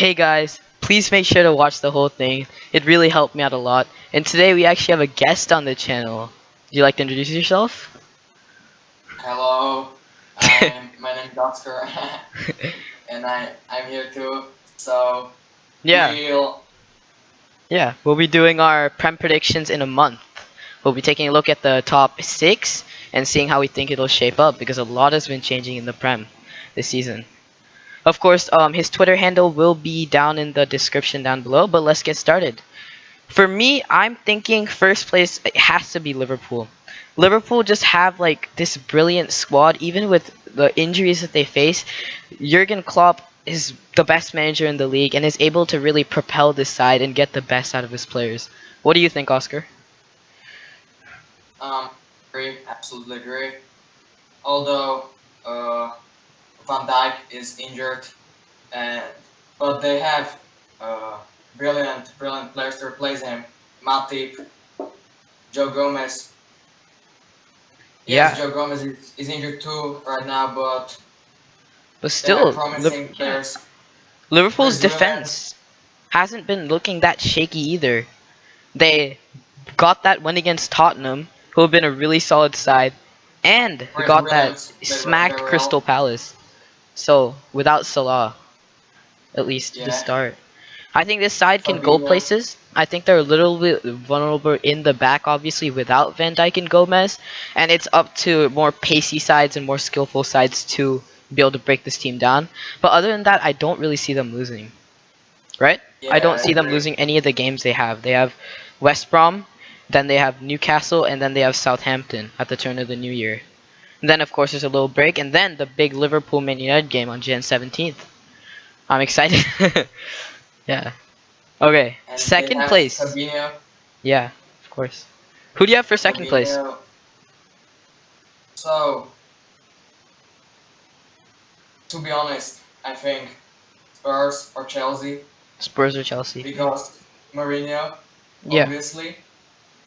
Hey guys, please make sure to watch the whole thing. It really helped me out a lot. And today we actually have a guest on the channel. Would you like to introduce yourself? Hello, my name is Oskar, and I'm here too. So Yeah, we'll yeah. We'll be doing our Prem predictions in a month. We'll be taking a look at the top six and seeing how we think it'll shape up because a lot has been changing in the Prem this season. Of course, his Twitter handle will be down in the description down below, but let's get started. For me, I'm thinking first place it has to be Liverpool. Liverpool just have like this brilliant squad, even with the injuries that they face. Jurgen Klopp is the best manager in the league and is able to really propel this side and get the best out of his players. What do you think, Oscar? um agree, absolutely agree. Although Van Dijk is injured, and but they have uh, brilliant players to replace him. Matip, Joe Gomez. Yes, Yeah, Joe Gomez is injured too right now, but but they have still, promising Yeah, players. Liverpool's Resilient, defense hasn't been looking that shaky either. They got that win against Tottenham, who have been a really solid side, and got that Resilient played smacked very Crystal well. Palace. So without Salah, at least to the Yeah, start, I think this side can go Fabinho. places. I think they're a little bit vulnerable in the back, obviously without Van Dijk and Gomez, and it's up to more pacey sides and more skillful sides to be able to break this team down. But other than that, I don't really see them losing. Right? I Yeah, don't I see them agree. losing any of the games they have. They have West Brom, then they have Newcastle, and then they have Southampton at the turn of the new year. And then, of course, there's a little break, and then the big Liverpool Man United game on Jan 17th. I'm excited. Yeah. Okay. And they Second have place. Fabinho. Yeah, of course. Who do you have for second place? Fabinho. So, to be honest, I think Spurs or Chelsea Spurs or Chelsea? because Mourinho, Yeah. obviously,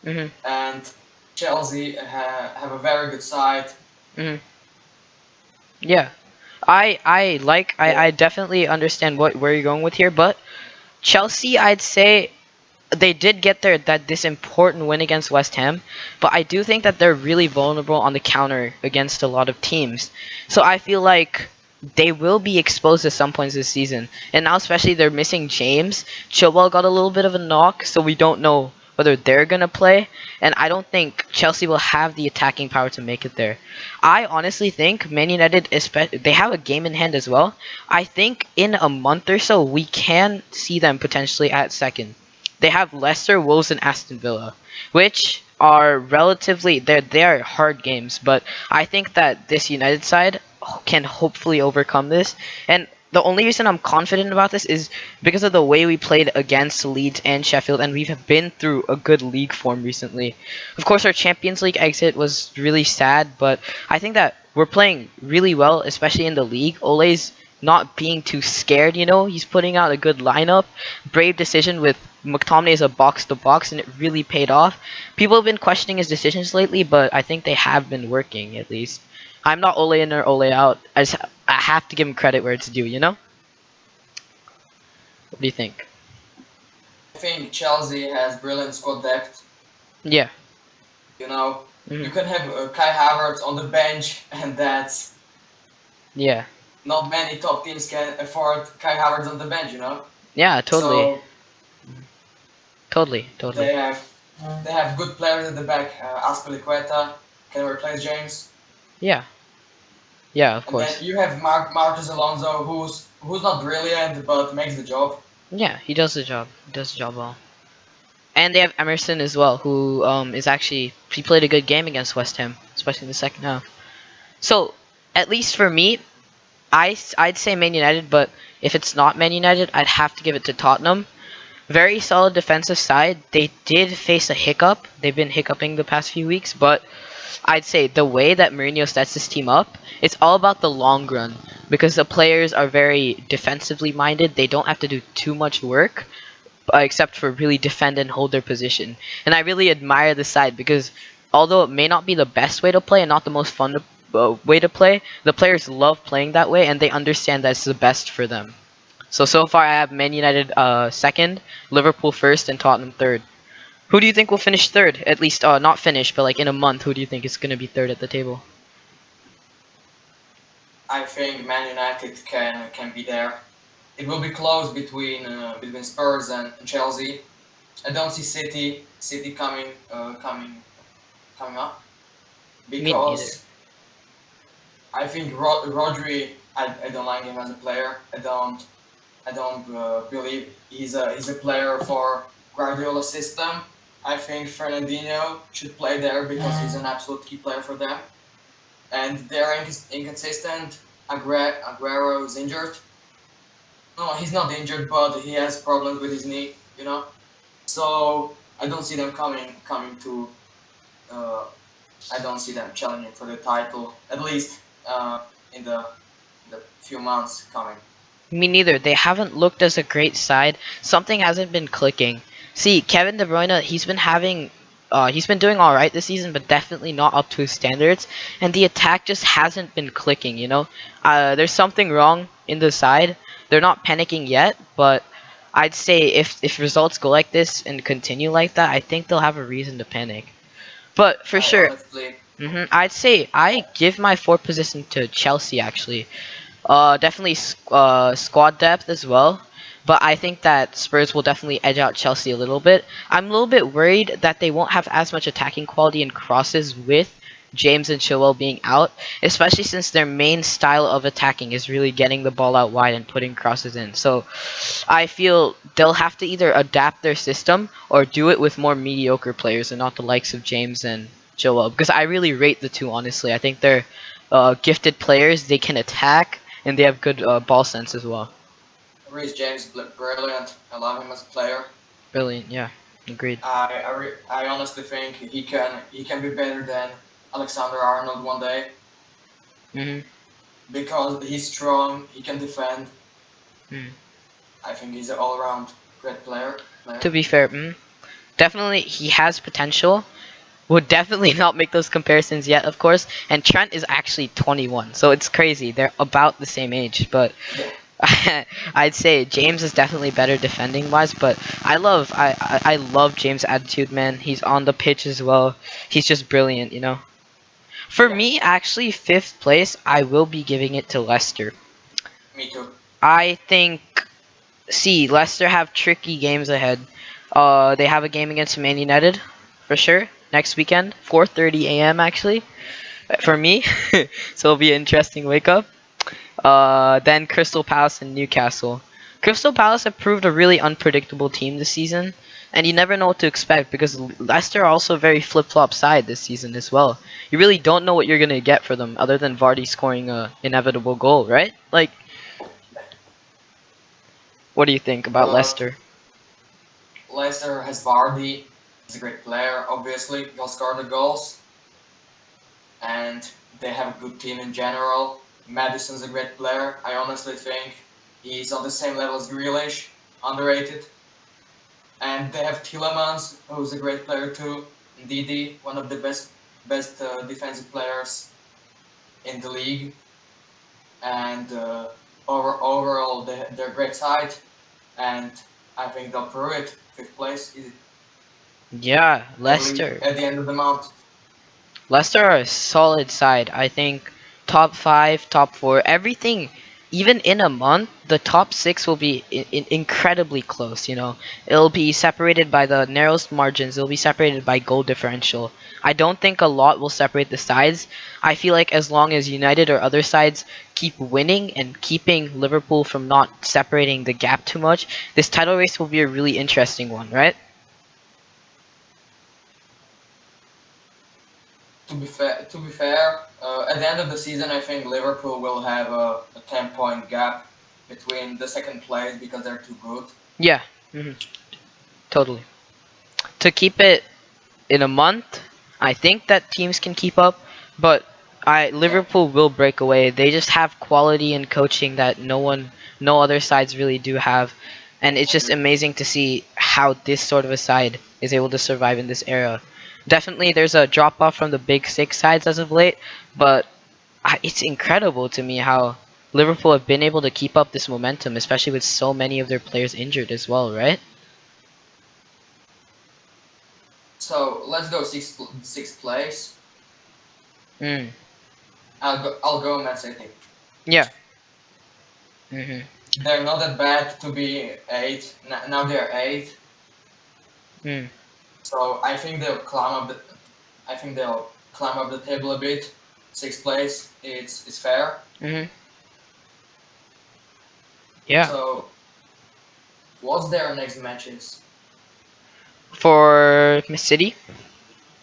Mhm. and Chelsea have a very good side. Mhm. Yeah. I They, definitely understand where you're going with here, but Chelsea, I'd say they did get this important win against West Ham, but I do think that they're really vulnerable on the counter against a lot of teams. So I feel like they will be exposed at some points this season. And now especially they're missing James. Chilwell got a little bit of a knock, so we don't know whether they're gonna play. And I don't think Chelsea will have the attacking power to make it there. I honestly think Man United, they have a game in hand as well. I think in a month or so we can see them potentially at second. They have Leicester, Wolves, and Aston Villa, which are relatively they are hard games, but I think that this United side can hopefully overcome this. And the only reason I'm confident about this is because of the way we played against Leeds and Sheffield, and we've been through a good league form recently. Of course, our Champions League exit was really sad, but I think that we're playing really well, especially in the league. Ole's not being too scared, he's putting out a good lineup. Brave decision with McTominay as a box to box, and it really paid off. People have been questioning his decisions lately, but I think they have been working at least. I'm not Ole in or Ole out. I have to give him credit where it's due. What do you think? I think Chelsea has brilliant squad depth. Yeah. You know, Hmm. you can have Kai Havertz on the bench, and that's Yeah. not many top teams can afford Kai Havertz on the bench. Yeah. Totally. So Totally. Totally. they have they have good players at the back. Aspilicueta can replace James, Yeah. Yeah. Of and course. then you have Marcus Alonso, who's not brilliant but makes the job. Yeah. He does the job. He does the job well. And they have Emerson as well, who is actually he played a good game against West Ham, especially in the second half. So at least for me, I'd say Man United, but if it's not Man United, I'd have to give it to Tottenham. Very solid defensive side. They did face a hiccup. They've been hiccuping the past few weeks, but I'd say the way that Mourinho sets his team up, it's all about the long run because the players are very defensively minded. They don't have to do too much work, except for really defend and hold their position. And I really admire the side because although it may not be the best way to play and not the most fun way to play, the players love playing that way and they understand that it's the best for them. So far I have Man United second, Liverpool first, and Tottenham third. Who do you think will finish third? At least not finish, but like in a month, who do you think is gonna be third at the table? I think Man United can be there. It will be close between Spurs and Chelsea. I don't see City coming up Me neither. because I think Rodri. I don't like him as a player. I don't believe he's a player for Guardiola's system. I think Fernandinho should play there because he's an absolute key player for them. And they're inconsistent. Aguero is injured. No, he's not injured, but he has problems with his knee. So I don't see them coming to. Uh, I don't see them challenging for the title at least in the few months coming. Me neither. They haven't looked as a great side. Something hasn't been clicking. See, Kevin De Bruyne, he's been doing all right this season, but definitely not up to his standards. And the attack just hasn't been clicking. There's something wrong in the side. They're not panicking yet, but I'd say if results go like this and continue like that, I think they'll have a reason to panic. But for I sure, honestly, I'd say I give my fourth position to Chelsea actually. Definitely squad depth as well. But I think that Spurs will definitely edge out Chelsea a little bit. I'm a little bit worried that they won't have as much attacking quality and crosses with James and Chilwell being out, especially since their main style of attacking is really getting the ball out wide and putting crosses in. So I feel they'll have to either adapt their system or do it with more mediocre players and not the likes of James and Chilwell. Because I really rate the two, honestly. I think they're gifted players. They can attack and they have good ball sense as well. Reece James brilliant. I love him as a player. Brilliant, yeah, agreed. I honestly think he can be better than Alexander Arnold one day hmm because he's strong. He can defend. hmm I think he's an all-around great player. To be fair, definitely he has potential. Would definitely not make those comparisons yet, of course. And Trent is actually 21, so it's crazy. They're about the same age, but Yeah, I'd say James is definitely better defending wise. But I love James' attitude, man. He's on the pitch as well. He's just brilliant. For yeah. me, actually, fifth place, I will be giving it to Leicester. Me too. I think, see, Leicester have tricky games ahead. They have a game against Man United, for sure, next weekend, 4:30 a.m. actually, for me. So it'll be an interesting wake up. Then Crystal Palace and Newcastle. Crystal Palace have proved a really unpredictable team this season, and you never know what to expect because Leicester are also a very flip-flop side this season as well. You really don't know what you're gonna get for them, other than Vardy scoring a inevitable goal, right? Like, what do you think about But Leicester? Leicester has Vardy. He's a great player. Obviously, he'll score the goals, and they have a good team in general. Madison's a great player. I honestly think he's on the same level as Grealish, underrated. And they have Tillemans, who's a great player too. Didi, one of the best defensive players in the league. And overall, they're a great side. And I think they'll prove it. Fifth place is Yeah, at least Leicester. at the end of the month. Leicester are a solid side. I think top five, top four, everything. Even in a month, the top six will be incredibly close. It'll be separated by the narrowest margins. It'll be separated by goal differential. I don't think a lot will separate the sides. I feel like as long as United or other sides keep winning and keeping Liverpool from not separating the gap too much, this title race will be a really interesting one, right? To be fair, at the end of the season, I think Liverpool will have a 10-point gap between the second place because they're too good. Yeah, totally. To keep it in a month, I think that teams can keep up, but Yeah, Liverpool will break away. They just have quality and coaching that no other sides really do have, and it's I just agree. amazing to see how this sort of a side is able to survive in this era. Definitely, there's a drop off from the big six sides as of late, but it's incredible to me how. Liverpool have been able to keep up this momentum, especially with so many of their players injured as well, right? So let's go sixth place. Mm. I'll go Man City. Yeah. Mhm. They're not that bad to be eight. Now they're eight. Mm. So I think they'll climb up the table a bit. Sixth place, it's fair. Mhm. Yeah. So what's their next matches? For City,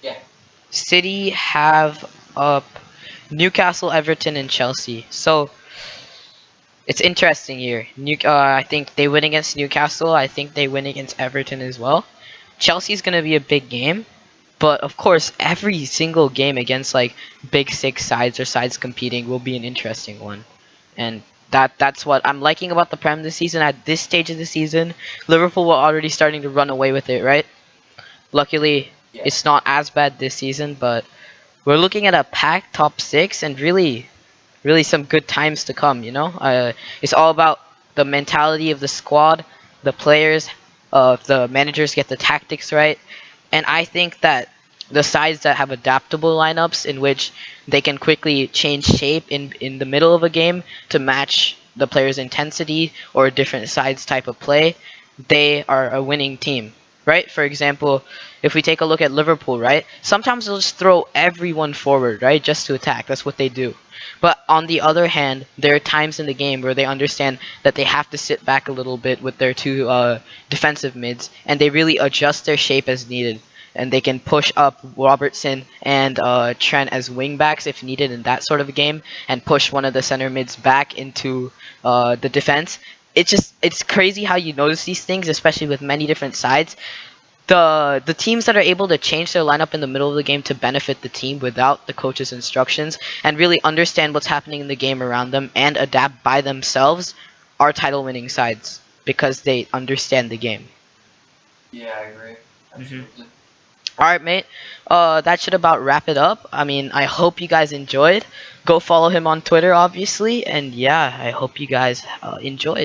Yeah, City have up Newcastle, Everton, and Chelsea. So it's interesting here. I think they win against Newcastle. I think they win against Everton as well. Chelsea's gonna be a big game, but of course, every single game against like big six sides or sides competing will be an interesting one, and that's what I'm liking about the Prem this season. At this stage of the season, Liverpool were already starting to run away with it, right? Luckily, yeah, it's not as bad this season, but we're looking at a packed top six and really some good times to come. It's all about the mentality of the squad, the players, the managers get the tactics right, and I think that the sides that have adaptable lineups in which they can quickly change shape in the middle of a game to match the players' intensity or a different sides type of play, they are a winning team. Right? For example, if we take a look at Liverpool, right? Sometimes they'll just throw everyone forward, right? Just to attack. That's what they do. But on the other hand, there are times in the game where they understand that they have to sit back a little bit with their two defensive mids, and they really adjust their shape as needed. And they can push up Robertson and Trent as wingbacks if needed in that sort of a game, and push one of the center mids back into the defense. It's crazy how you notice these things, especially with many different sides. The teams that are able to change their lineup in the middle of the game to benefit the team without the coach's instructions and really understand what's happening in the game around them and adapt by themselves are title winning sides because they understand the game. yeah. I agree. Hmm. Absolutely. All right, mate. That should about wrap it up. I mean, I hope you guys enjoyed. Go follow him on Twitter, obviously, and yeah, I hope you guys enjoyed.